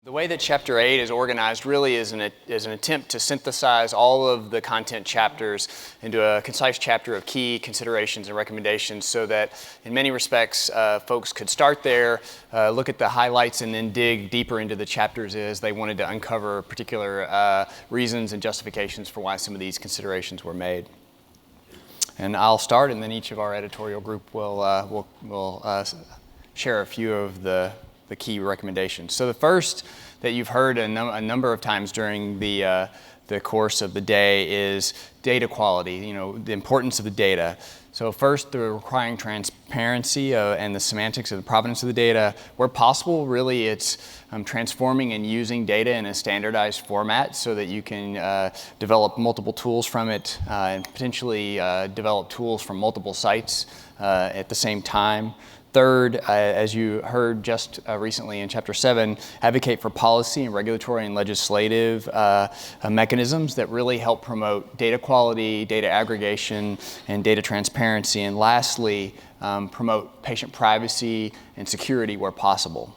The way that Chapter 8 is organized really is an attempt to synthesize all of the content chapters into a concise chapter of key considerations and recommendations so that in many respects folks could start there, look at the highlights, and then dig deeper into the chapters as they wanted to uncover particular reasons and justifications for why some of these considerations were made. And I'll start, and then each of our editorial group will share a few of the key recommendations. So the first that you've heard a number of times during the course of the day is data quality, the importance of the data. So first, they're requiring transparency and the semantics of the provenance of the data. Where possible, really it's transforming and using data in a standardized format so that you can develop multiple tools from it and potentially develop tools from multiple sites at the same time. Third, as you heard just recently in Chapter 7, advocate for policy and regulatory and legislative mechanisms that really help promote data quality, data aggregation, and data transparency. And lastly, promote patient privacy and security where possible.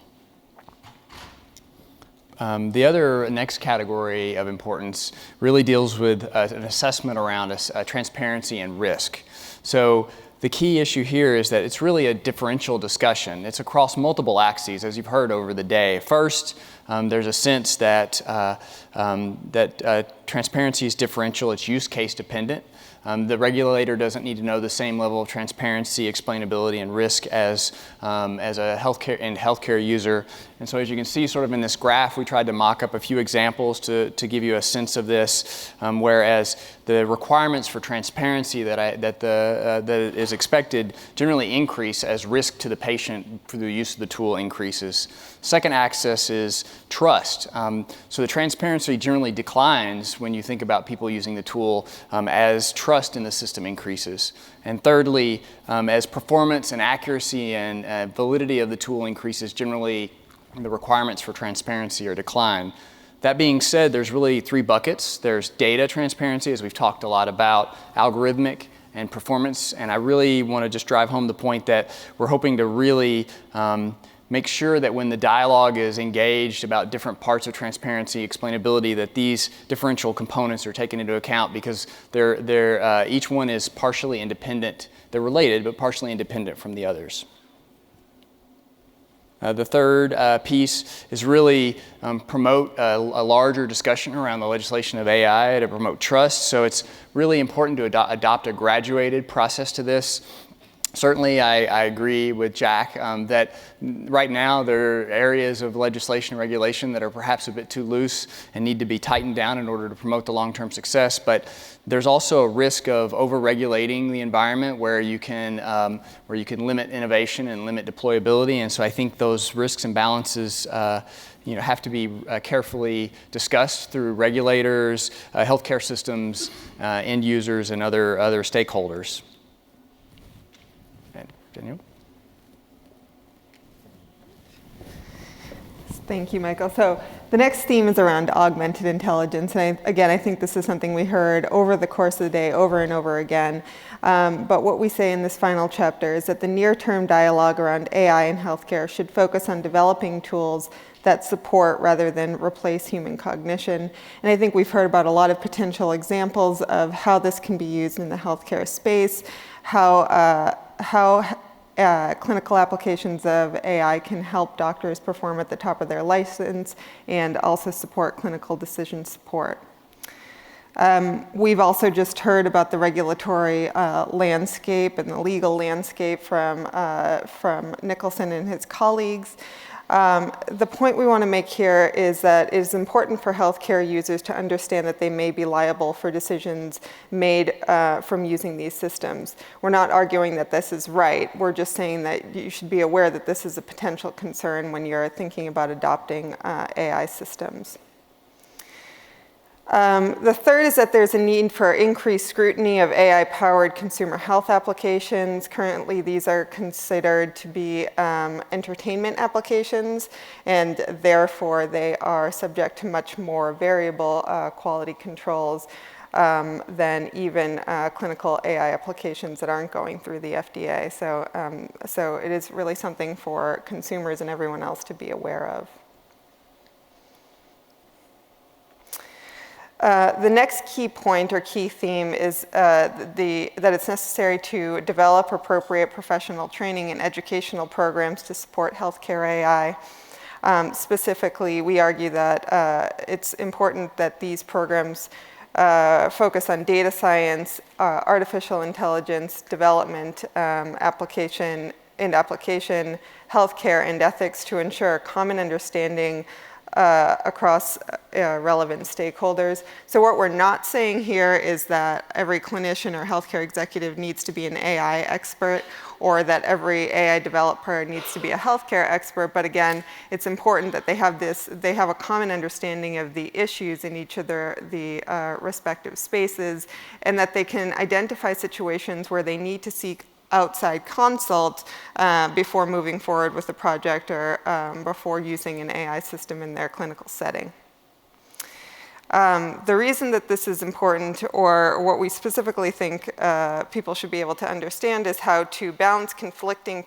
The other next category of importance really deals with an assessment around transparency and risk. So the key issue here is that it's really a differential discussion. It's across multiple axes, as you've heard over the day. First, there's a sense that transparency is differential, it's use case dependent. The regulator doesn't need to know the same level of transparency, explainability, and risk as a healthcare user. And so as you can see sort of in this graph, we tried to mock up a few examples to give you a sense of this, whereas the requirements for transparency that is expected generally increase as risk to the patient through the use of the tool increases. Second axis is trust. So the transparency generally declines when you think about people using the tool as trust in the system increases. And thirdly, as performance and accuracy and validity of the tool increases, generally the requirements for transparency are decline. That being said, there's really three buckets. There's data transparency, as we've talked a lot about, algorithmic, and performance. And I really want to just drive home the point that we're hoping to really make sure that when the dialogue is engaged about different parts of transparency, explainability, that these differential components are taken into account because each one is partially independent. They're related, but partially independent from the others. The third piece is really promote a larger discussion around the legislation of AI to promote trust. So it's really important to adopt a graduated process to this. Certainly, I agree with Jack that right now there are areas of legislation and regulation that are perhaps a bit too loose and need to be tightened down in order to promote the long-term success. But there's also a risk of over-regulating the environment where you can limit innovation and limit deployability. And so I think those risks and balances have to be carefully discussed through regulators, healthcare systems, end users, and other stakeholders. Daniel? Thank you, Michael. So the next theme is around augmented intelligence. And I think this is something we heard over the course of the day over and over again. But what we say in this final chapter is that the near-term dialogue around AI in healthcare should focus on developing tools that support rather than replace human cognition. And I think we've heard about a lot of potential examples of how this can be used in the healthcare space, how clinical applications of AI can help doctors perform at the top of their license and also support clinical decision support. We've also just heard about the regulatory landscape and the legal landscape from Nicholson and his colleagues. The point we want to make here is that it is important for healthcare users to understand that they may be liable for decisions made from using these systems. We're not arguing that this is right. We're just saying that you should be aware that this is a potential concern when you're thinking about adopting AI systems. The third is that there's a need for increased scrutiny of AI-powered consumer health applications. Currently, these are considered to be entertainment applications, and therefore they are subject to much more variable quality controls than even clinical AI applications that aren't going through the FDA. So it is really something for consumers and everyone else to be aware of. The next key point or key theme is that it's necessary to develop appropriate professional training and educational programs to support healthcare AI. Specifically, we argue that it's important that these programs focus on data science, artificial intelligence development, application, healthcare, and ethics to ensure a common understanding across relevant stakeholders. So what we're not saying here is that every clinician or healthcare executive needs to be an AI expert, or that every AI developer needs to be a healthcare expert. But again, it's important that they have a common understanding of the issues in each of the respective spaces, and that they can identify situations where they need to seek outside consult before moving forward with the project or before using an AI system in their clinical setting. The reason that this is important, or what we specifically think people should be able to understand, is how to balance conflicting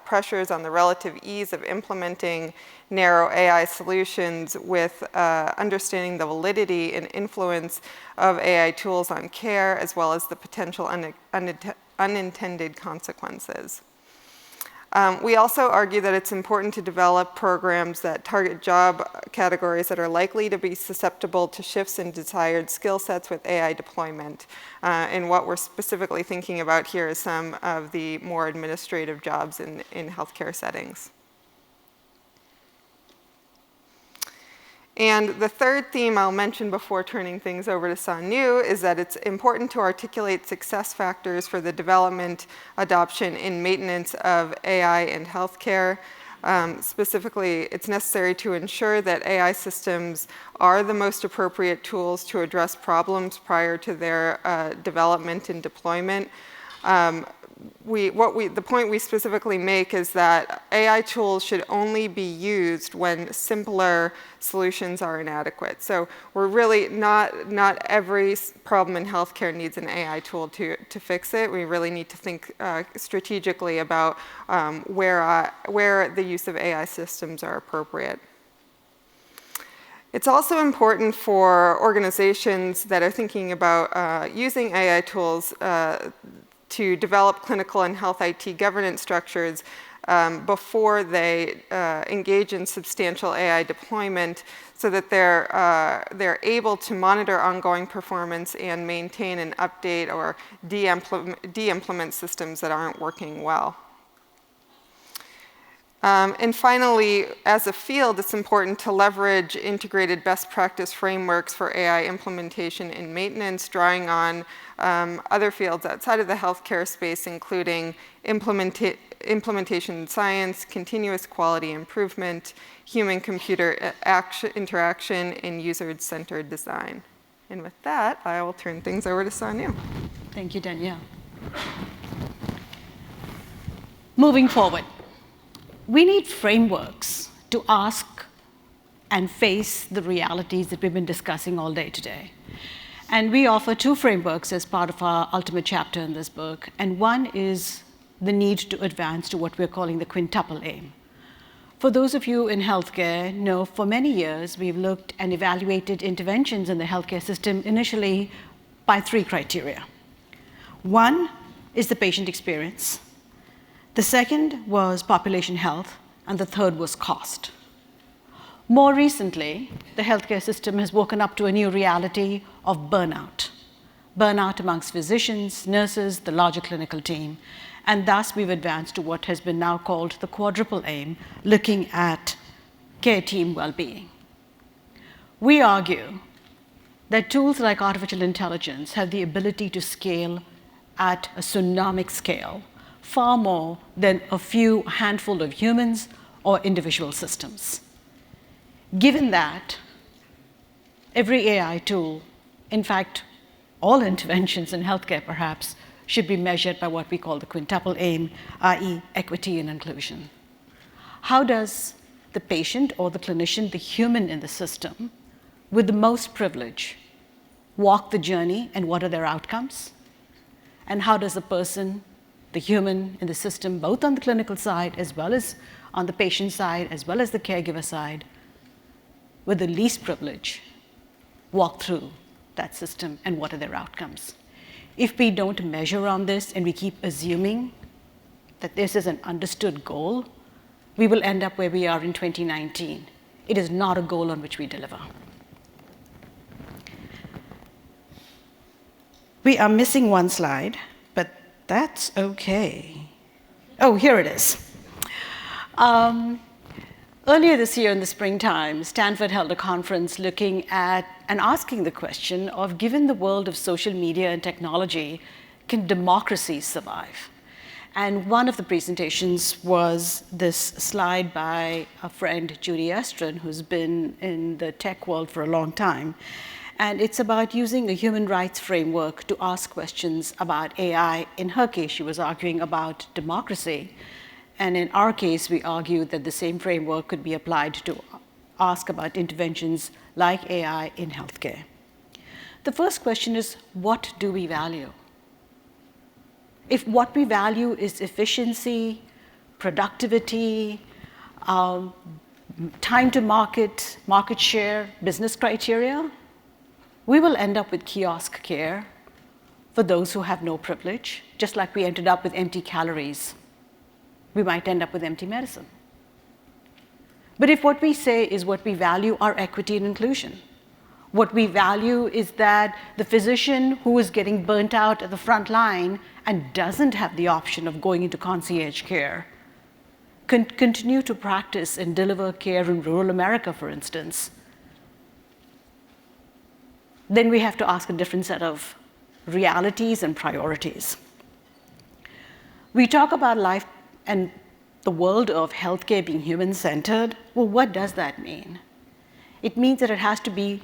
pressures on the relative ease of implementing narrow AI solutions with understanding the validity and influence of AI tools on care, as well as the potential unintended consequences. We also argue that it's important to develop programs that target job categories that are likely to be susceptible to shifts in desired skill sets with AI deployment. And what we're specifically thinking about here is some of the more administrative jobs in healthcare settings. And the third theme I'll mention before turning things over to Sanu is that it's important to articulate success factors for the development, adoption, and maintenance of AI in healthcare. Specifically, it's necessary to ensure that AI systems are the most appropriate tools to address problems prior to their development and deployment. The point we specifically make is that AI tools should only be used when simpler solutions are inadequate. So we're really not every problem in healthcare needs an AI tool to fix it. We really need to think strategically about where the use of AI systems are appropriate. It's also important for organizations that are thinking about using AI tools to develop clinical and health IT governance structures before they engage in substantial AI deployment, so that they're able to monitor ongoing performance and maintain and update or de-implement systems that aren't working well. And finally, as a field, it's important to leverage integrated best practice frameworks for AI implementation and maintenance, drawing on other fields outside of the healthcare space, including implementation science, continuous quality improvement, human-computer interaction, and user-centered design. And with that, I will turn things over to Sanu. Thank you, Danielle. Moving forward. We need frameworks to ask and face the realities that we've been discussing all day today. And we offer two frameworks as part of our ultimate chapter in this book. And one is the need to advance to what we're calling the quintuple aim. For those of you in healthcare know, for many years, we've looked and evaluated interventions in the healthcare system initially by three criteria. One is the patient experience. The second was population health, and the third was cost. More recently, the healthcare system has woken up to a new reality of burnout. Burnout amongst physicians, nurses, the larger clinical team. And thus, we've advanced to what has been now called the quadruple aim, looking at care team well-being. We argue that tools like artificial intelligence have the ability to scale at a tsunamic scale, far more than a handful of humans or individual systems. Given that, every AI tool, in fact, all interventions in healthcare perhaps, should be measured by what we call the quintuple aim, i.e. equity and inclusion. How does the patient or the clinician, the human in the system, with the most privilege, walk the journey, and what are their outcomes? And how does the person, the human in the system, both on the clinical side as well as on the patient side, as well as the caregiver side, with the least privilege, walk through that system and what are their outcomes. If we don't measure on this and we keep assuming that this is an understood goal, we will end up where we are in 2019. It is not a goal on which we deliver. We are missing one slide, but that's okay. Oh, here it is. Earlier this year in the springtime, Stanford held a conference looking at and asking the question of, given the world of social media and technology, can democracies survive? And one of the presentations was this slide by a friend, Judy Estrin, who's been in the tech world for a long time. And it's about using a human rights framework to ask questions about AI. In her case, she was arguing about democracy. And in our case, we argued that the same framework could be applied to ask about interventions like AI in healthcare. The first question is, what do we value? If what we value is efficiency, productivity, time to market, market share, business criteria, we will end up with kiosk care for those who have no privilege, just like we ended up with empty calories. We might end up with empty medicine. But if what we say is what we value are equity and inclusion, what we value is that the physician who is getting burnt out at the front line and doesn't have the option of going into concierge care can continue to practice and deliver care in rural America, for instance, then we have to ask a different set of realities and priorities. We talk about life and the world of healthcare being human-centered. Well, what does that mean? It means that it has to be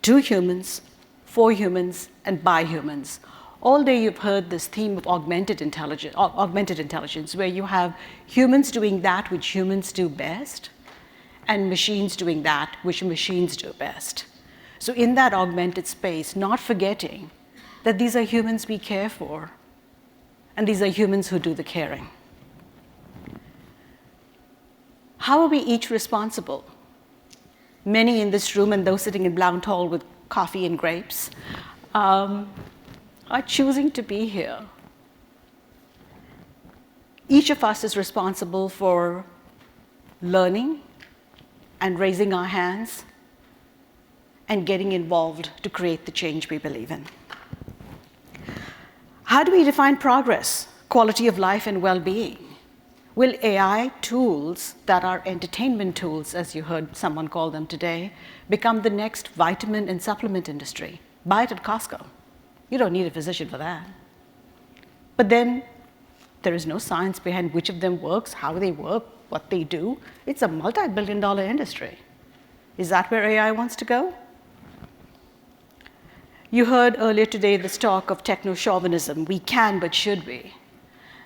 to humans, for humans, and by humans. All day you've heard this theme of augmented intelligence, where you have humans doing that which humans do best, and machines doing that which machines do best. So in that augmented space, not forgetting that these are humans we care for, and these are humans who do the caring. How are we each responsible? Many in this room and those sitting in Blount Hall with coffee and grapes are choosing to be here. Each of us is responsible for learning and raising our hands and getting involved to create the change we believe in. How do we define progress, quality of life, and well-being? Will AI tools that are entertainment tools, as you heard someone call them today, become the next vitamin and supplement industry? Buy it at Costco. You don't need a physician for that. But then there is no science behind which of them works, how they work, what they do. It's a multi-billion-dollar industry. Is that where AI wants to go? You heard earlier today this talk of techno-chauvinism. We can, but should we?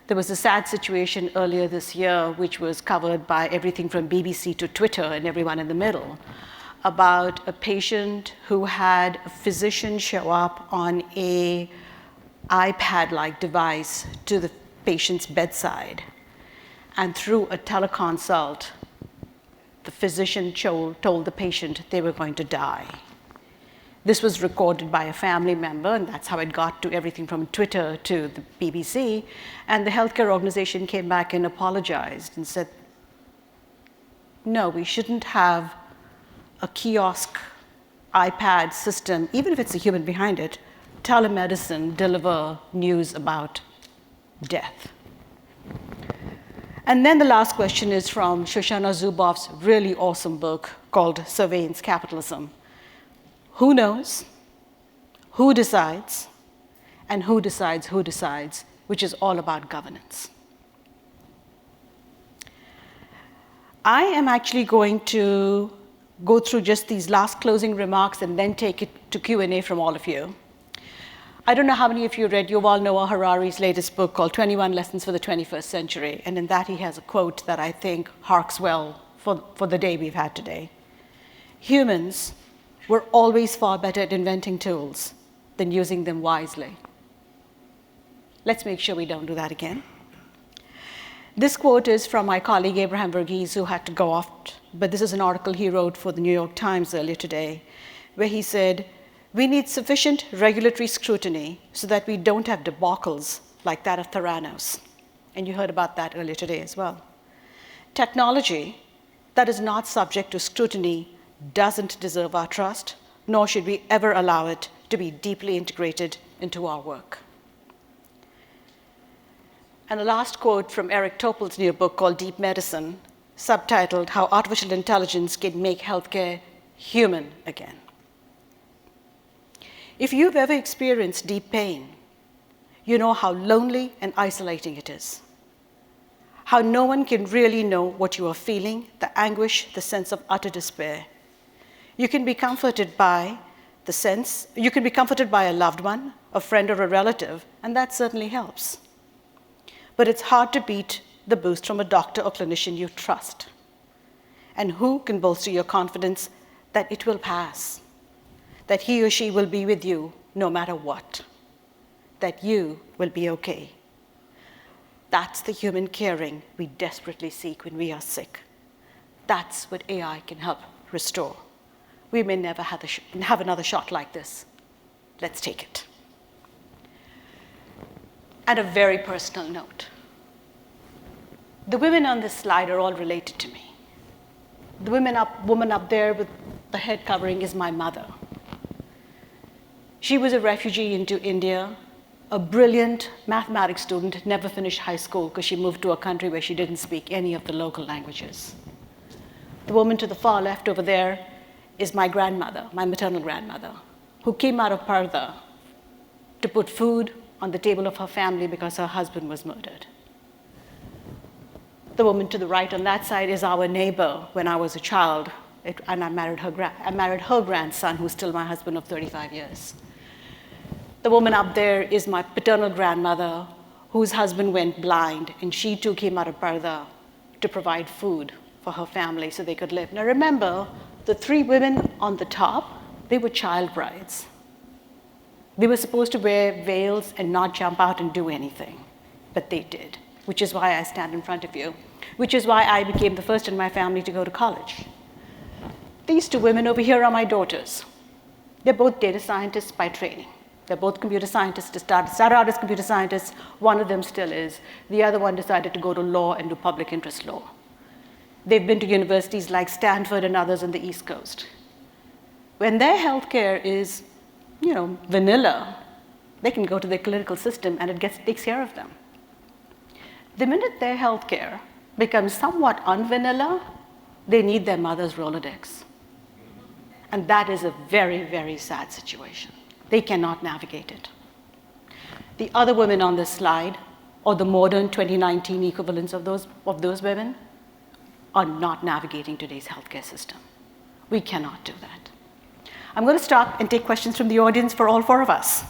There was a sad situation earlier this year, which was covered by everything from BBC to Twitter and everyone in the middle, about a patient who had a physician show up on an iPad-like device to the patient's bedside. And through a teleconsult, the physician told the patient they were going to die. This was recorded by a family member, and that's how it got to everything from Twitter to the BBC. And the healthcare organization came back and apologized and said, no, we shouldn't have a kiosk iPad system, even if it's a human behind it, telemedicine deliver news about death. And then the last question is from Shoshana Zuboff's really awesome book called Surveillance Capitalism. Who knows? Who decides? And who decides who decides, which is all about governance. I am actually going to go through just these last closing remarks and then take it to Q&A from all of you. I don't know how many of you read Yuval Noah Harari's latest book called 21 Lessons for the 21st Century, and in that he has a quote that I think harks well for the day we've had today. Humans were always far better at inventing tools than using them wisely. Let's make sure we don't do that again. This quote is from my colleague Abraham Verghese, who had to go off, but this is an article he wrote for the New York Times earlier today, where he said, We need sufficient regulatory scrutiny so that we don't have debacles like that of Theranos. And you heard about that earlier today as well. Technology that is not subject to scrutiny doesn't deserve our trust, nor should we ever allow it to be deeply integrated into our work. And the last quote from Eric Topol's new book called Deep Medicine, subtitled How Artificial Intelligence Can Make Healthcare Human Again. If you've ever experienced deep pain, you know how lonely and isolating it is. How no one can really know what you are feeling, the anguish, the sense of utter despair. You can be comforted by a loved one, a friend or a relative, and that certainly helps. But it's hard to beat the boost from a doctor or clinician you trust. And who can bolster your confidence that it will pass, that he or she will be with you no matter what, that you will be okay. That's the human caring we desperately seek when we are sick. That's what AI can help restore. We may never have another shot like this. Let's take it. And a very personal note. The women on this slide are all related to me. The woman up there with the head covering is my mother. She was a refugee into India, a brilliant mathematics student, never finished high school because she moved to a country where she didn't speak any of the local languages. The woman to the far left over there is my grandmother, my maternal grandmother, who came out of Parda to put food on the table of her family because her husband was murdered. The woman to the right on that side is our neighbor when I was a child, and I married her grandson, who's still my husband of 35 years. The woman up there is my paternal grandmother, whose husband went blind, and she too came out of Parda to provide food for her family so they could live. Now remember, the three women on the top, they were child brides. They were supposed to wear veils and not jump out and do anything, but they did, which is why I stand in front of you, which is why I became the first in my family to go to college. These two women over here are my daughters. They're both data scientists by training. They're both computer scientists. They started out as computer scientists. One of them still is. The other one decided to go to law and do public interest law. They've been to universities like Stanford and others on the East Coast. When their healthcare is, vanilla, they can go to their clinical system and it takes care of them. The minute their healthcare becomes somewhat unvanilla, they need their mother's Rolodex. And that is a very, very sad situation. They cannot navigate it. The other women on this slide, or the modern 2019 equivalents of those women, are not navigating today's healthcare system. We cannot do that. I'm going to stop and take questions from the audience for all four of us.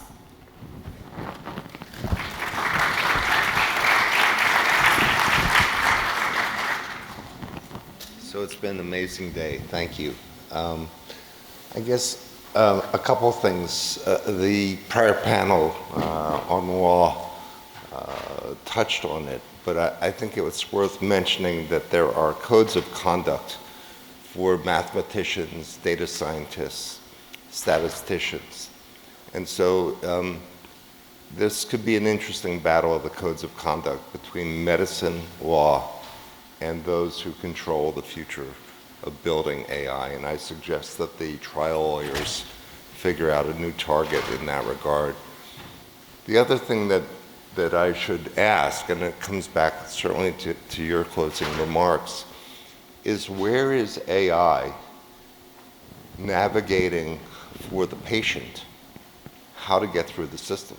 So it's been an amazing day. Thank you. I guess a couple of things. The prior panel on law touched on it, but I think it was worth mentioning that there are codes of conduct for mathematicians, data scientists, statisticians. And so this could be an interesting battle of the codes of conduct between medicine, law, and those who control the future of building AI. And I suggest that the trial lawyers figure out a new target in that regard. The other thing that I should ask, and it comes back certainly to your closing remarks, is where is AI navigating for the patient how to get through the system?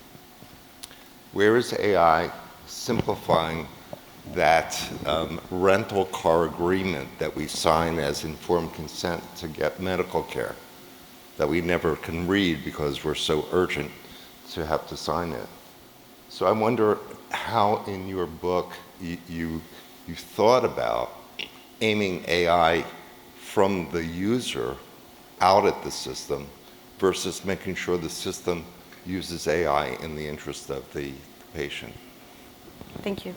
Where is AI simplifying that rental car agreement that we sign as informed consent to get medical care that we never can read because we're so urgent to have to sign it? So I wonder how in your book you thought about aiming AI from the user out at the system versus making sure the system uses AI in the interest of the patient. Thank you.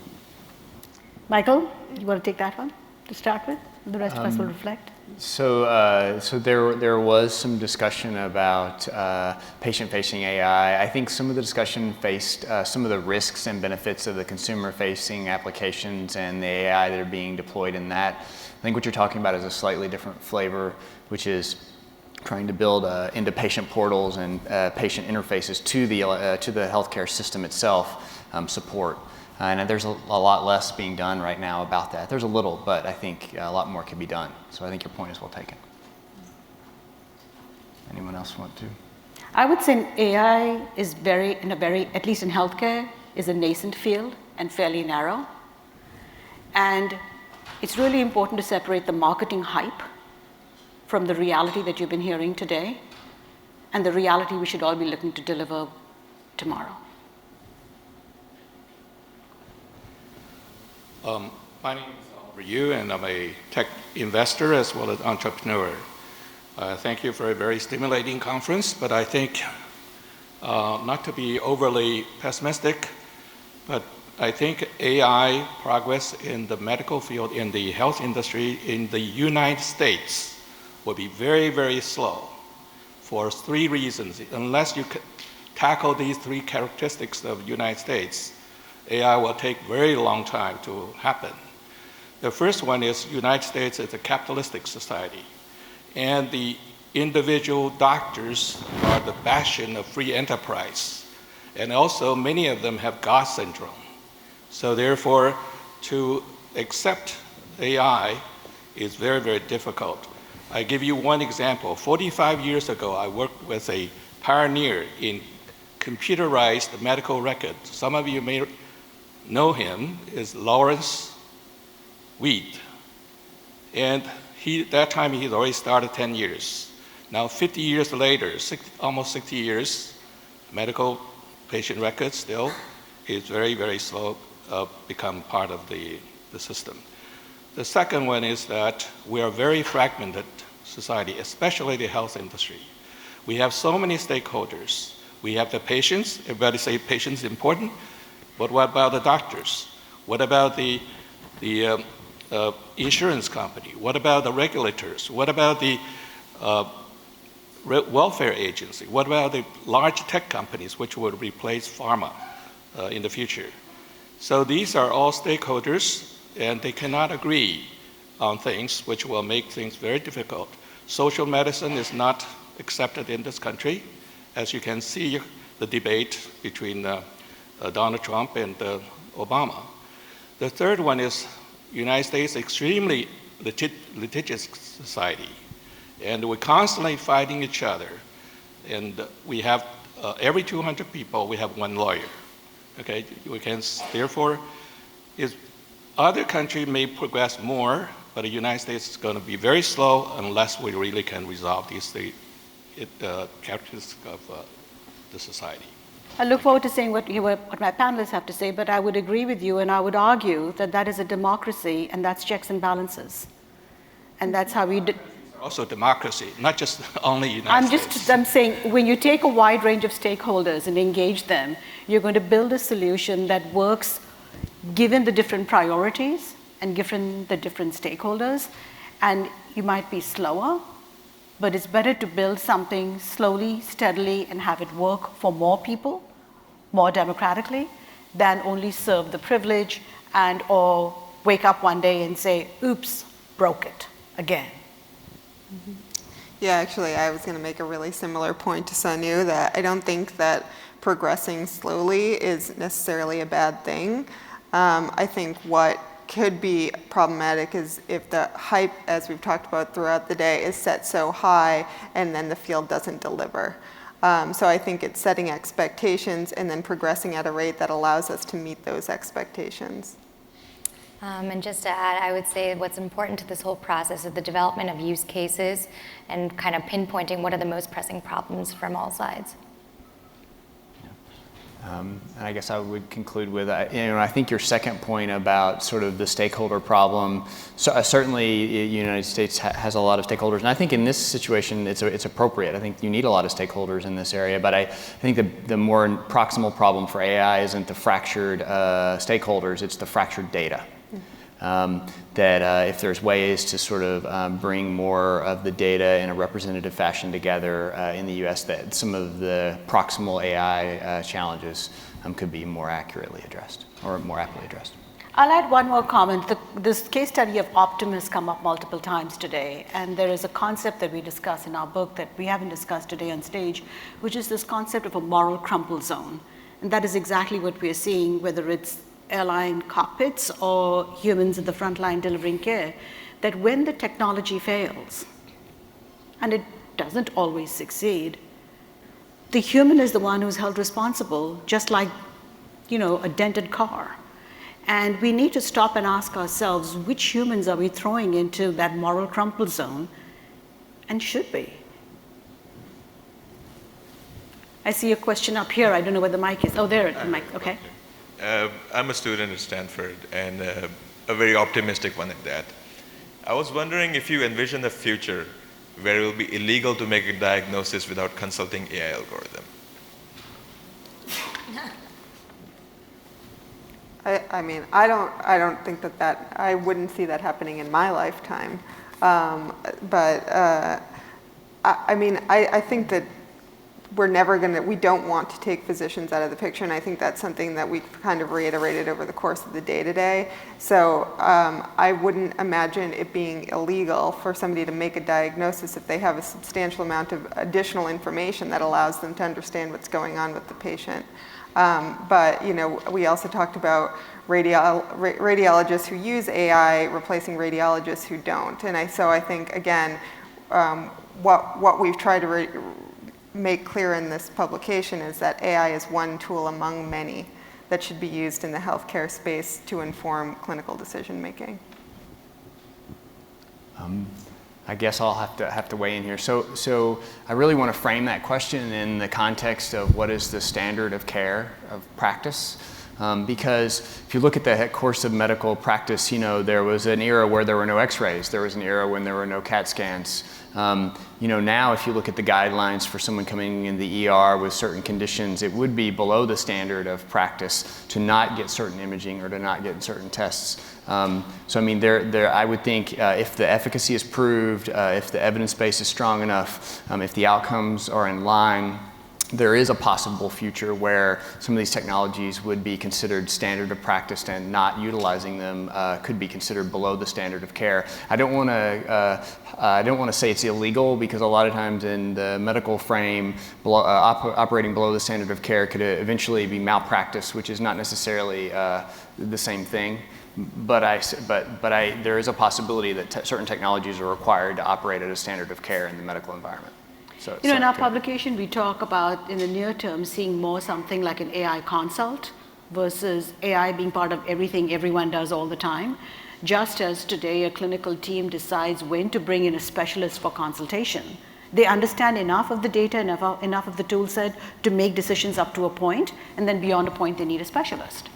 Michael, you want to take that one to start with? The rest of us will reflect. So there was some discussion about patient-facing AI. I think some of the discussion faced some of the risks and benefits of the consumer-facing applications and the AI that are being deployed in that. I think what you're talking about is a slightly different flavor, which is trying to build into patient portals and patient interfaces to the healthcare system itself support. And there's a lot less being done right now about that. There's a little, but I think a lot more can be done. So I think your point is well taken. Anyone else want to? I would say AI is at least in healthcare, is a nascent field and fairly narrow. And it's really important to separate the marketing hype from the reality that you've been hearing today and the reality we should all be looking to deliver tomorrow. My name is Oliver Yu, and I'm a tech investor as well as entrepreneur. Thank you for a very stimulating conference, but I think not to be overly pessimistic, but I think AI progress in the medical field, in the health industry in the United States will be very, very slow for 3 reasons. Unless you tackle these 3 characteristics of the United States, AI will take very long time to happen. The first one is United States is a capitalistic society, and the individual doctors are the bastion of free enterprise. And also many of them have God syndrome. So therefore, to accept AI is very, very difficult. I give you one example. 45 years ago, I worked with a pioneer in computerized medical records. Some of you may know him, is Lawrence Weed. And that time he'd already started 10 years. Now 50 years later, almost 60 years, medical patient records still is very, very slow become part of the system. The second one is that we are a very fragmented society, especially the health industry. We have so many stakeholders. We have the patients. Everybody say patients important. But what about the doctors? What about the insurance company? What about the regulators? What about the welfare agency? What about the large tech companies which will replace pharma in the future? So these are all stakeholders, and they cannot agree on things, which will make things very difficult. Social medicine is not accepted in this country. As you can see, the debate between Donald Trump and Obama. The third one is United States extremely litigious society, and we're constantly fighting each other. And we have every 200 people, we have 1 lawyer. Okay, we can therefore, other countries may progress more, but the United States is going to be very slow unless we really can resolve these characteristics of the society. I look forward to seeing what my panelists have to say, but I would agree with you, and I would argue that that is a democracy, and that's checks and balances. And that's how we also democracy, not just only United States. I'm saying, when you take a wide range of stakeholders and engage them, you're going to build a solution that works given the different priorities and given the different stakeholders. And you might be slower, but it's better to build something slowly, steadily, and have it work for more people, more democratically, than only serve the privilege or wake up one day and say, oops, broke it again. Mm-hmm. Yeah, actually, I was going to make a really similar point to Sanu, that I don't think that progressing slowly is necessarily a bad thing. I think what could be problematic is if the hype, as we've talked about throughout the day, is set so high and then the field doesn't deliver. So I think it's setting expectations and then progressing at a rate that allows us to meet those expectations. And just to add, I would say what's important to this whole process is the development of use cases and kind of pinpointing what are the most pressing problems from all sides. And I guess I would conclude with, I think your second point about sort of the stakeholder problem, certainly the United States has a lot of stakeholders, and I think in this situation it's appropriate. I think you need a lot of stakeholders in this area, but I think the more proximal problem for AI isn't the fractured stakeholders, it's the fractured data. that if there's ways to sort of bring more of the data in a representative fashion together in the US, that some of the proximal AI challenges could be more accurately addressed or more aptly addressed. I'll add one more comment. This case study of Optum has come up multiple times today, and there is a concept that we discuss in our book that we haven't discussed today on stage, which is this concept of a moral crumple zone. And that is exactly what we are seeing, whether it's airline cockpits or humans at the front line delivering care, that when the technology fails, and it doesn't always succeed, the human is the one who's held responsible, just like, a dented car. And we need to stop and ask ourselves, which humans are we throwing into that moral crumple zone, and should we? I see a question up here. I don't know where the mic is. Oh, there, the mic, okay. I'm a student at Stanford, and a very optimistic one at that. I was wondering if you envision a future where it will be illegal to make a diagnosis without consulting AI algorithm. I don't think that I wouldn't see that happening in my lifetime. I think that we don't want to take physicians out of the picture, and I think that's something that we've kind of reiterated over the course of the day today. So I wouldn't imagine it being illegal for somebody to make a diagnosis if they have a substantial amount of additional information that allows them to understand what's going on with the patient. But we also talked about radiologists who use AI replacing radiologists who don't. And so I think, again, what we've tried to make clear in this publication is that AI is one tool among many that should be used in the healthcare space to inform clinical decision making. I guess I'll have to weigh in here. So I really want to frame that question in the context of what is the standard of care of practice. Because if you look at the course of medical practice, there was an era where there were no x-rays. There was an era when there were no CAT scans. Now if you look at the guidelines for someone coming in the ER with certain conditions, it would be below the standard of practice to not get certain imaging or to not get certain tests. I would think if the efficacy is proved, if the evidence base is strong enough, if the outcomes are in line, there is a possible future where some of these technologies would be considered standard of practice, and not utilizing them could be considered below the standard of care. I don't want to say it's illegal, because a lot of times in the medical frame, operating below the standard of care could eventually be malpractice, which is not necessarily the same thing. But there is a possibility that certain technologies are required to operate at a standard of care in the medical environment. So, in our publication, we talk about, in the near term, seeing more something like an AI consult versus AI being part of everything everyone does all the time. Just as today a clinical team decides when to bring in a specialist for consultation, they understand enough of the data, enough of the tool set to make decisions up to a point, and then beyond a point they need a specialist.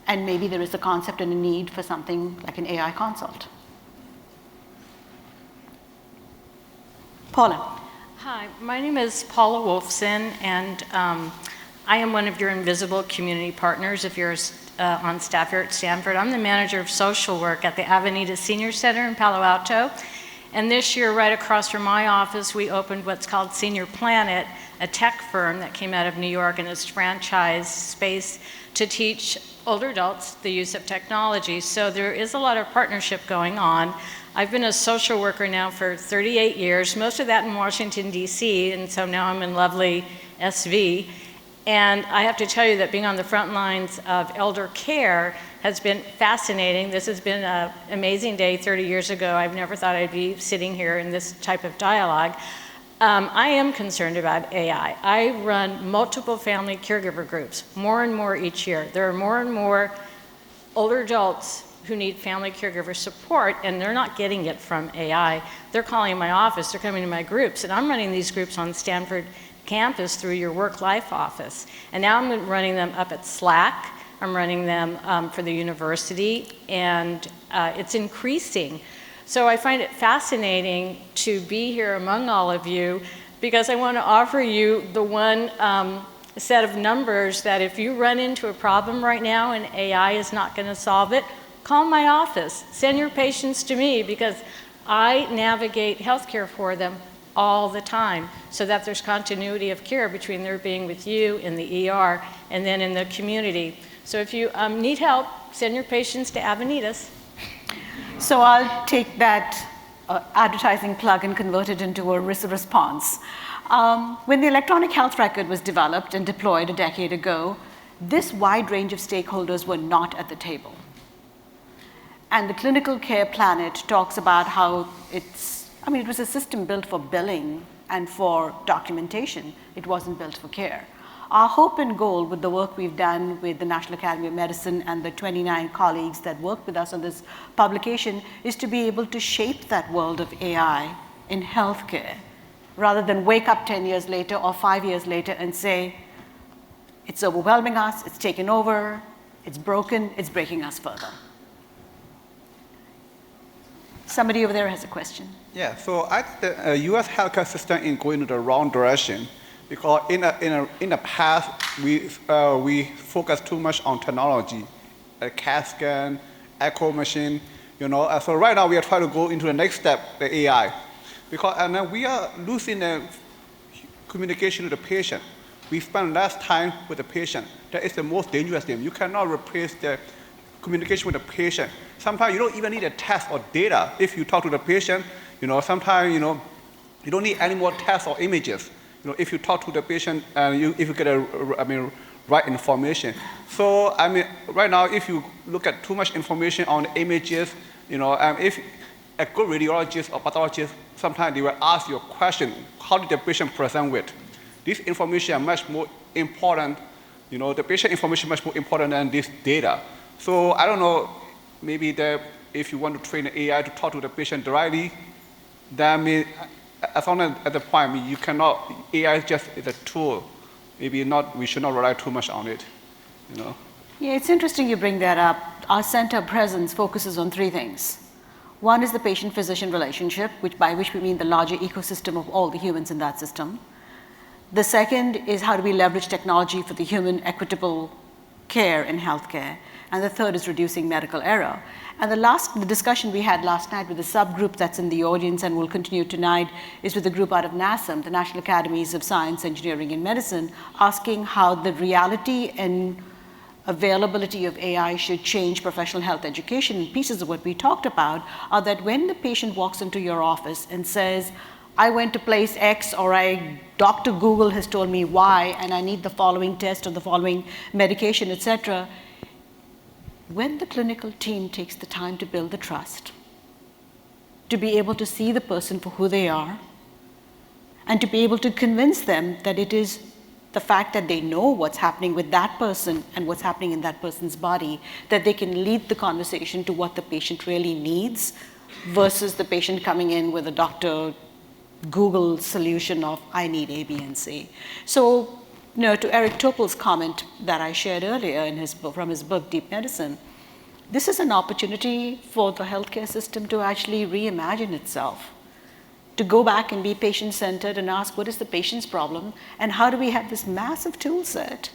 And maybe there is a concept and a need for something like an AI consult. Paula. Hi, my name is Paula Wolfson, and I am one of your invisible community partners if you're on staff here at Stanford. I'm the manager of social work at the Avenida Senior Center in Palo Alto. And this year, right across from my office, we opened what's called Senior Planet, a tech firm that came out of New York, and it's franchised space to teach older adults the use of technology. So there is a lot of partnership going on. I've been a social worker now for 38 years, most of that in Washington, D.C., and so now I'm in lovely SV. And I have to tell you that being on the front lines of elder care has been fascinating. This has been an amazing day 30 years ago. I've never thought I'd be sitting here in this type of dialogue. I am concerned about AI. I run multiple family caregiver groups, more and more each year. There are more and more older adults who need family caregiver support, and they're not getting it from AI. They're calling my office, they're coming to my groups, and I'm running these groups on Stanford campus through your work-life office. And now I'm running them up at Slack. I'm running them for the university, and it's increasing. So I find it fascinating to be here among all of you, because I want to offer you the one set of numbers that if you run into a problem right now and AI is not going to solve it, call my office, send your patients to me, because I navigate healthcare for them all the time so that there's continuity of care between their being with you in the ER and then in the community. So if you need help, send your patients to Avenidas. So I'll take that advertising plug and convert it into a response. When the electronic health record was developed and deployed a decade ago, this wide range of stakeholders were not at the table. And the Clinical Care Planet talks about how it was a system built for billing and for documentation. It wasn't built for care. Our hope and goal with the work we've done with the National Academy of Medicine and the 29 colleagues that worked with us on this publication is to be able to shape that world of AI in healthcare, rather than wake up 10 years later or 5 years later and say, it's overwhelming us, it's taken over, it's broken, it's breaking us further. Somebody over there has a question. Yeah, so I think the U.S. healthcare system is going in the wrong direction, because in the past we focus too much on technology, a CAT scan, echo machine, So right now we are trying to go into the next step, the AI, because and then we are losing the communication with the patient. We spend less time with the patient. That is the most dangerous thing. You cannot replace the communication with the patient. Sometimes you don't even need a test or data. If you talk to the patient, sometimes you don't need any more tests or images. If you talk to the patient and if you get right information. So right now, if you look at too much information on the images, if a good radiologist or pathologist, sometimes they will ask you a question: how did the patient present with? This information is much more important. The patient information is much more important than this data. So I don't know, maybe if you want to train the AI to talk to the patient directly, then as long as at the point, you cannot, AI is just a tool. Maybe not, we should not rely too much on it, Yeah, it's interesting you bring that up. Our center presence focuses on 3 things. One is the patient-physician relationship, by which we mean the larger ecosystem of all the humans in that system. The second is how do we leverage technology for the human equitable care in healthcare. And the third is reducing medical error. And the discussion we had last night with the subgroup that's in the audience and will continue tonight is with the group out of NASM, the National Academies of Science, Engineering, and Medicine, asking how the reality and availability of AI should change professional health education. And pieces of what we talked about are that when the patient walks into your office and says, I went to place X, or Dr. Google has told me Y, and I need the following test or the following medication, et cetera. When the clinical team takes the time to build the trust, to be able to see the person for who they are, and to be able to convince them that it is the fact that they know what's happening with that person and what's happening in that person's body, that they can lead the conversation to what the patient really needs, versus the patient coming in with a Dr. Google solution of, I need A, B, and C. So, to Eric Topol's comment that I shared earlier from his book, Deep Medicine, this is an opportunity for the healthcare system to actually reimagine itself, to go back and be patient-centered and ask, what is the patient's problem, and how do we have this massive tool set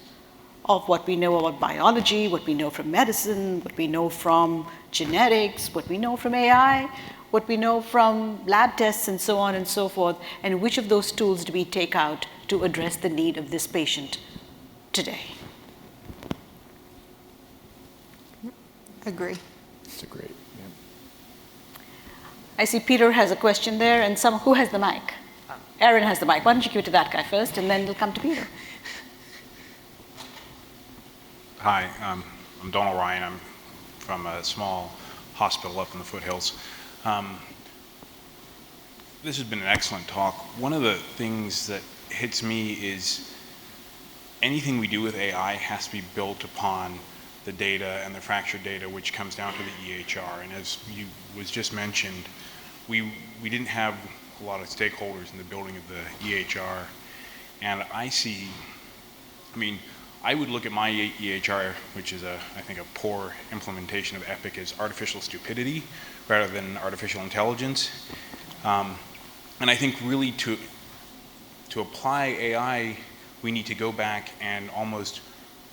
of what we know about biology, what we know from medicine, what we know from genetics, what we know from AI, what we know from lab tests, and so on and so forth, and which of those tools do we take out to address the need of this patient today? Agree. It's a great. I see Peter has a question there, and who has the mic? Aaron has the mic. Why don't you give it to that guy first, and then it'll come to Peter. Hi, I'm Donald Ryan. I'm from a small hospital up in the foothills. This has been an excellent talk. One of the things that hits me is anything we do with AI has to be built upon the data and the fractured data, which comes down to the EHR. And as was just mentioned, we didn't have a lot of stakeholders in the building of the EHR. And I would look at my EHR, which is I think a poor implementation of EPIC, as artificial stupidity rather than artificial intelligence. And I think really to apply AI, we need to go back and almost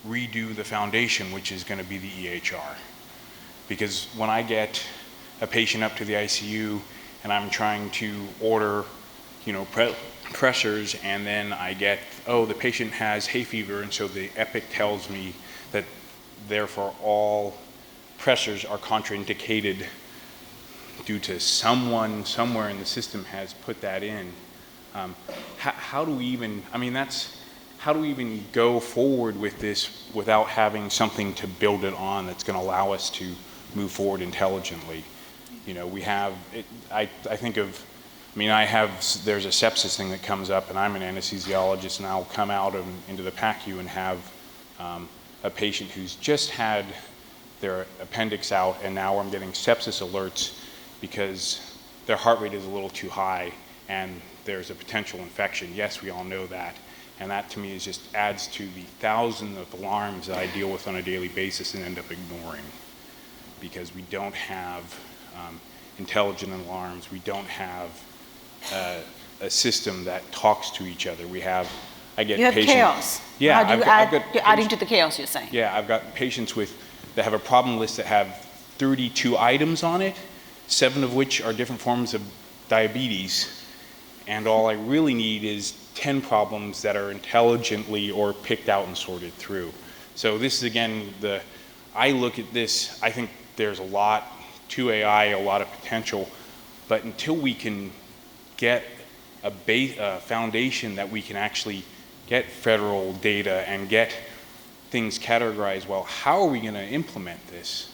redo the foundation, which is going to be the EHR. Because when I get a patient up to the ICU and I'm trying to order, pressures, and then I get, the patient has hay fever, and so the Epic tells me that therefore all pressures are contraindicated due to someone somewhere in the system has put that in. How do we even, how do we even go forward with this without having something to build it on that's going to allow us to move forward intelligently? We have, there's a sepsis thing that comes up, and I'm an anesthesiologist, and I'll come out into the PACU and have a patient who's just had their appendix out, and now I'm getting sepsis alerts because their heart rate is a little too high and there's a potential infection. Yes, we all know that. And that to me just adds to the thousands of alarms that I deal with on a daily basis and end up ignoring, because we don't have intelligent alarms. We don't have a system that talks to each other. I get You have patients. chaos. Yeah, How do you're adding to the chaos, you're saying? Yeah, I've got patients that have a problem list that have 32 items on it, 7 of which are different forms of diabetes, and all I really need is 10 problems that are intelligently or picked out and sorted through. So this is, again, I look at this, I think there's a lot to AI, a lot of potential, but until we can get a foundation that we can actually get federal data and get things categorized well, how are we going to implement this?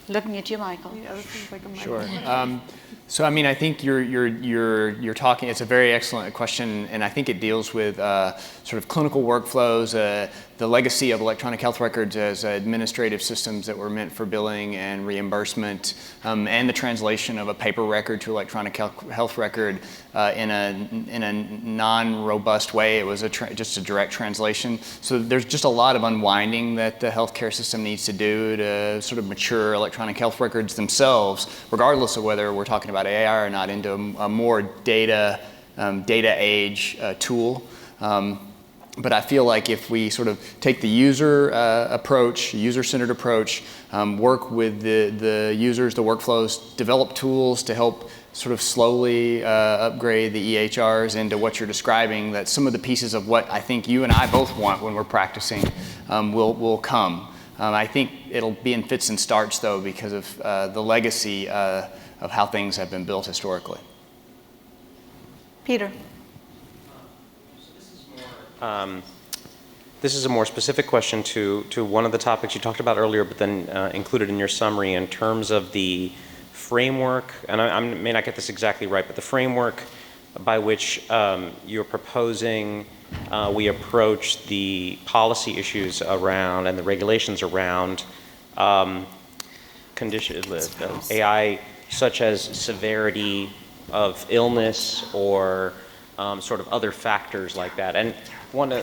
Looking at you, Michael. Yeah, this seems like a Sure. So I think you're talking. It's a very excellent question, and I think it deals with sort of clinical workflows, the legacy of electronic health records as administrative systems that were meant for billing and reimbursement, and the translation of a paper record to electronic health record in a non-robust way. It was just a direct translation. So there's just a lot of unwinding that the healthcare system needs to do to sort of mature electronic health records themselves, regardless of whether we're talking about AI or not, into a more data age tool. But I feel like if we sort of take the user approach, user-centered approach, work with the users, the workflows, develop tools to help sort of slowly upgrade the EHRs into what you're describing, that some of the pieces of what I think you and I both want when we're practicing will come. I think it'll be in fits and starts, though, because of the legacy of how things have been built historically. Peter. This is a more specific question to one of the topics you talked about earlier, but then included in your summary in terms of the framework, and I may not get this exactly right, but the framework by which you're proposing we approach the policy issues around and the regulations around AI, such as severity of illness or sort of other factors like that. And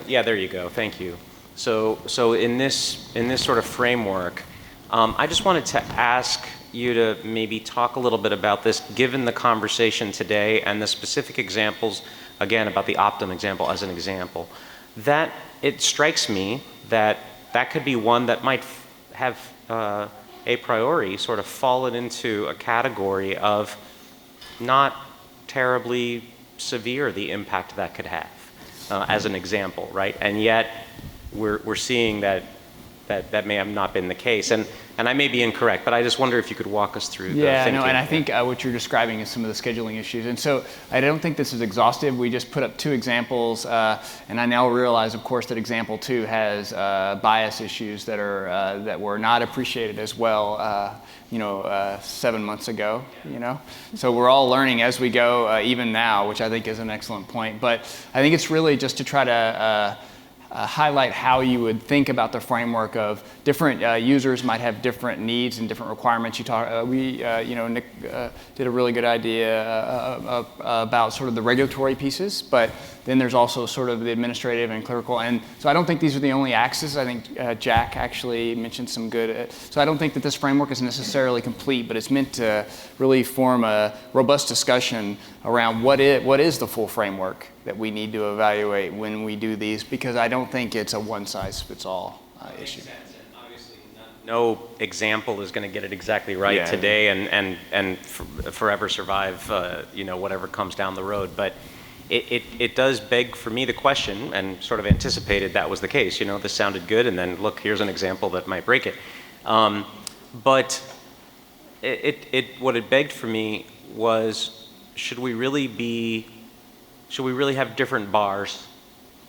yeah, there you go. Thank you. So in this sort of framework, I just wanted to ask you to maybe talk a little bit about this, given the conversation today and the specific examples, again, about the Optum example as an example, that it strikes me that that could be one that might have a priori sort of fallen into a category of not terribly severe, the impact that could have, as an example, right? And yet we're seeing that may have not been the case. And I may be incorrect, but I just wonder if you could walk us through the thinking. No, and I think what you're describing is some of the scheduling issues. And so I don't think this is exhaustive. We just put up 2 examples, and I now realize, of course, that example 2 has bias issues that were not appreciated as well 7 months ago, So we're all learning as we go, even now, which I think is an excellent point. But I think it's really just to try to highlight how you would think about the framework of different users might have different needs and different requirements. Nick did a really good idea about sort of the regulatory pieces, but then there's also sort of the administrative and clerical. And so I don't think these are the only axes. I think Jack actually mentioned some good. So I don't think that this framework is necessarily complete, but it's meant to really form a robust discussion around what is the full framework that we need to evaluate when we do these, because I don't think it's a one-size-fits-all issue. Makes sense, and obviously no example is going to get it exactly right Yeah. today and forever survive, whatever comes down the road. But it does beg for me the question, and sort of anticipated that was the case. This sounded good, and then look, here's an example that might break it. But what it begged for me was, should we really have different bars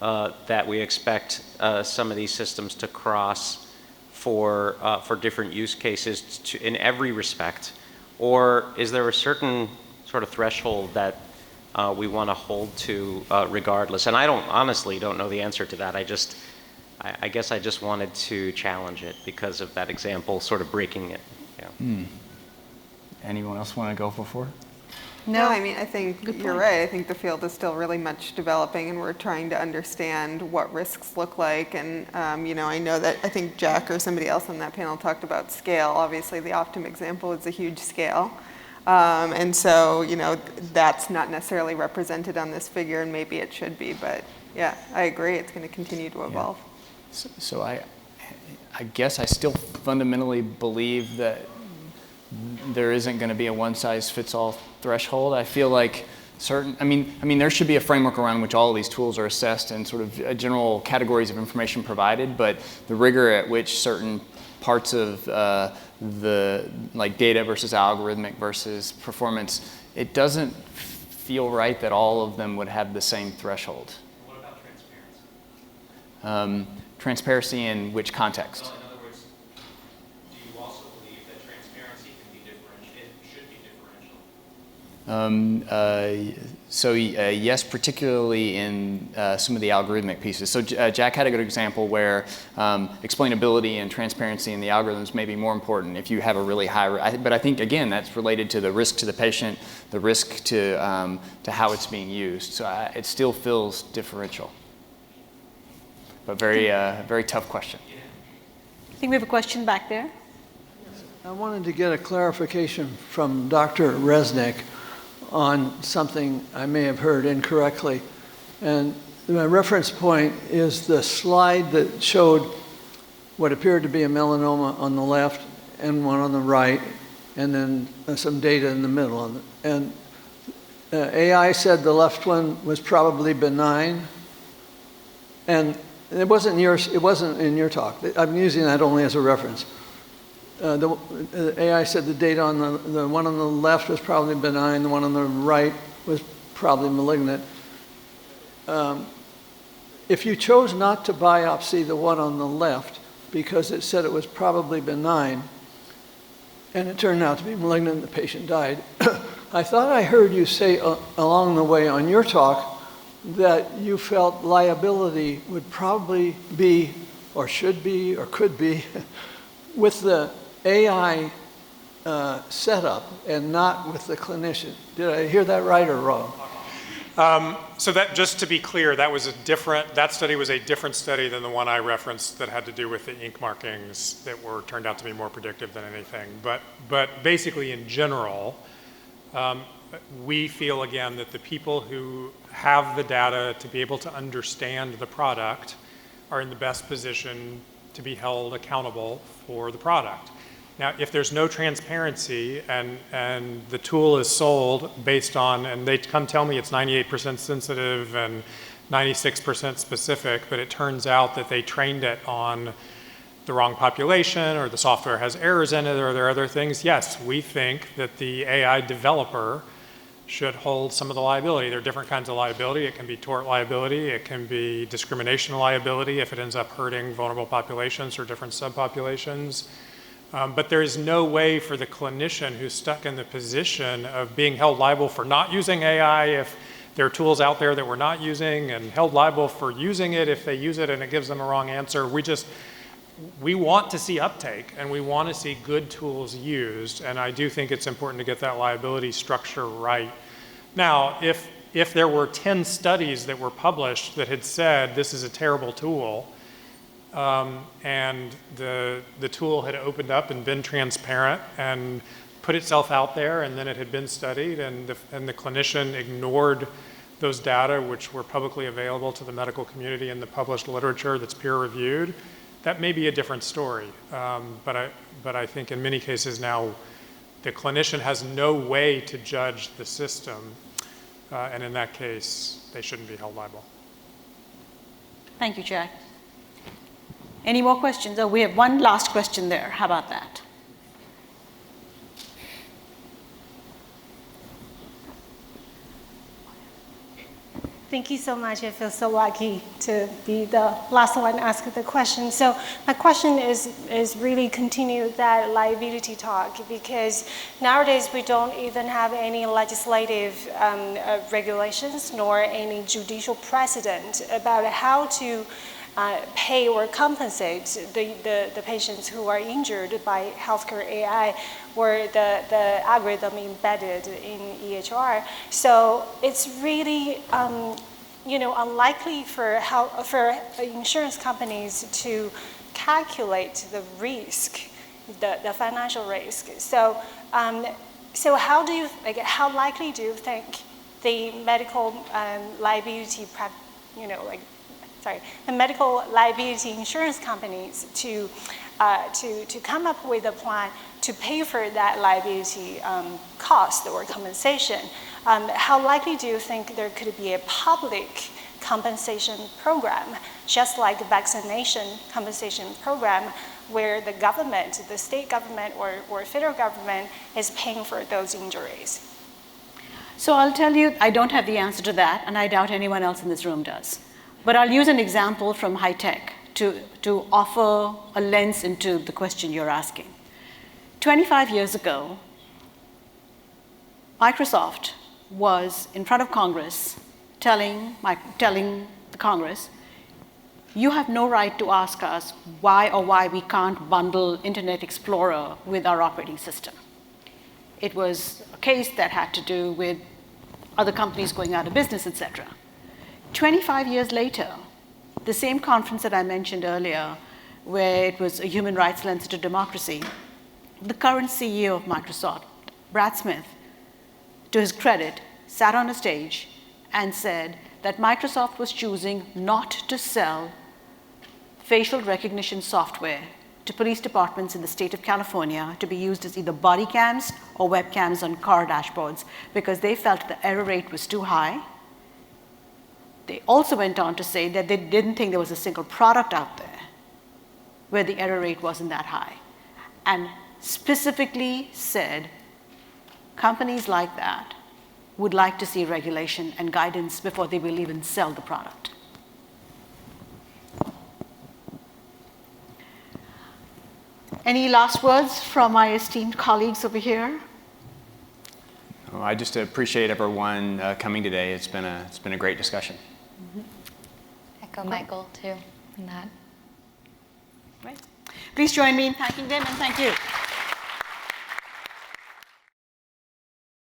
that we expect some of these systems to cross for different use cases in every respect? Or is there a certain sort of threshold that we want to hold to regardless? And I honestly don't know the answer to that. I guess I just wanted to challenge it because of that example sort of breaking it. Yeah. Anyone else want to go before? No, I mean, I think you're right. I think the field is still really much developing, and we're trying to understand what risks look like. And, I know that I think Jack or somebody else on that panel talked about scale. Obviously, the Optum example is a huge scale. And so, that's not necessarily represented on this figure, and maybe it should be. But, yeah, I agree. It's going to continue to evolve. Yeah. So I guess I still fundamentally believe that there isn't going to be a one-size-fits-all threshold. I feel like there should be a framework around which all of these tools are assessed and sort of general categories of information provided, but the rigor at which certain parts of the data versus algorithmic versus performance, it doesn't feel right that all of them would have the same threshold. What about transparency? Transparency in which context? Well, in other words, do you also believe that transparency can be differentiated, should be differential? Yes, particularly in some of the algorithmic pieces. So Jack had a good example where explainability and transparency in the algorithms may be more important if you have a really high, but I think, again, that's related to the risk to the patient, the risk to how it's being used. So it still feels differential. But very tough question. I think we have a question back there. I wanted to get a clarification from Dr. Resnick on something I may have heard incorrectly. And my reference point is the slide that showed what appeared to be a melanoma on the left and one on the right, and then some data in the middle. And AI said the left one was probably benign. And it wasn't in your talk. I'm using that only as a reference. The AI said the data on the one on the left was probably benign, the one on the right was probably malignant. If you chose not to biopsy the one on the left because it said it was probably benign, and it turned out to be malignant and the patient died, I thought I heard you say along the way on your talk that you felt liability would probably be, or should be, or could be, with the AI setup and not with the clinician. Did I hear that right or wrong? So that, just to be clear, that study was a different study than the one I referenced that had to do with the ink markings that turned out to be more predictive than anything. But basically, in general, we feel, again, that the people who have the data to be able to understand the product are in the best position to be held accountable for the product. Now, if there's no transparency and the tool is sold based on, and they come tell me it's 98% sensitive and 96% specific, but it turns out that they trained it on the wrong population, or the software has errors in it, or there are other things, yes, we think that the AI developer should hold some of the liability. There are different kinds of liability. It can be tort liability. It can be discrimination liability if it ends up hurting vulnerable populations or different subpopulations. But there is no way for the clinician who's stuck in the position of being held liable for not using AI if there are tools out there that we're not using, and held liable for using it if they use it and it gives them a wrong answer. We want to see uptake, and we want to see good tools used, and I do think it's important to get that liability structure right. Now, if there were 10 studies that were published that had said this is a terrible tool, and the tool had opened up and been transparent and put itself out there, and then it had been studied, and the clinician ignored those data which were publicly available to the medical community in the published literature that's peer-reviewed, that may be a different story. But I think in many cases now, the clinician has no way to judge the system, and in that case, they shouldn't be held liable. Thank you, Jack. Any more questions? Oh, we have one last question there. How about that? Thank you so much. I feel so lucky to be the last one asking the question. So my question is really continue that liability talk, because nowadays we don't even have any legislative regulations nor any judicial precedent about how to pay or compensate the patients who are injured by healthcare AI or the algorithm embedded in EHR. So it's really unlikely for insurance companies to calculate the risk, the financial risk. So how likely do you think the medical liability the medical liability insurance companies to come up with a plan to pay for that liability cost or compensation? How likely do you think there could be a public compensation program, just like a vaccination compensation program, where the government, the state government or federal government is paying for those injuries? So I'll tell you, I don't have the answer to that, and I doubt anyone else in this room does. But I'll use an example from high tech to offer a lens into the question you're asking. 25 years ago, Microsoft was in front of Congress telling the Congress, you have no right to ask us why we can't bundle Internet Explorer with our operating system. It was a case that had to do with other companies going out of business, etc. 25 years later, the same conference that I mentioned earlier, where it was a human rights lens to democracy, the current CEO of Microsoft, Brad Smith, to his credit, sat on a stage and said that Microsoft was choosing not to sell facial recognition software to police departments in the state of California to be used as either body cams or webcams on car dashboards because they felt the error rate was too high. They also went on to say that they didn't think there was a single product out there where the error rate wasn't that high, and specifically said companies like that would like to see regulation and guidance before they will even sell the product. Any last words from my esteemed colleagues over here? Well, I just appreciate everyone coming today. It's been a great discussion. Echo Michael, too, in that. Right. Please join me in thanking them, and thank you.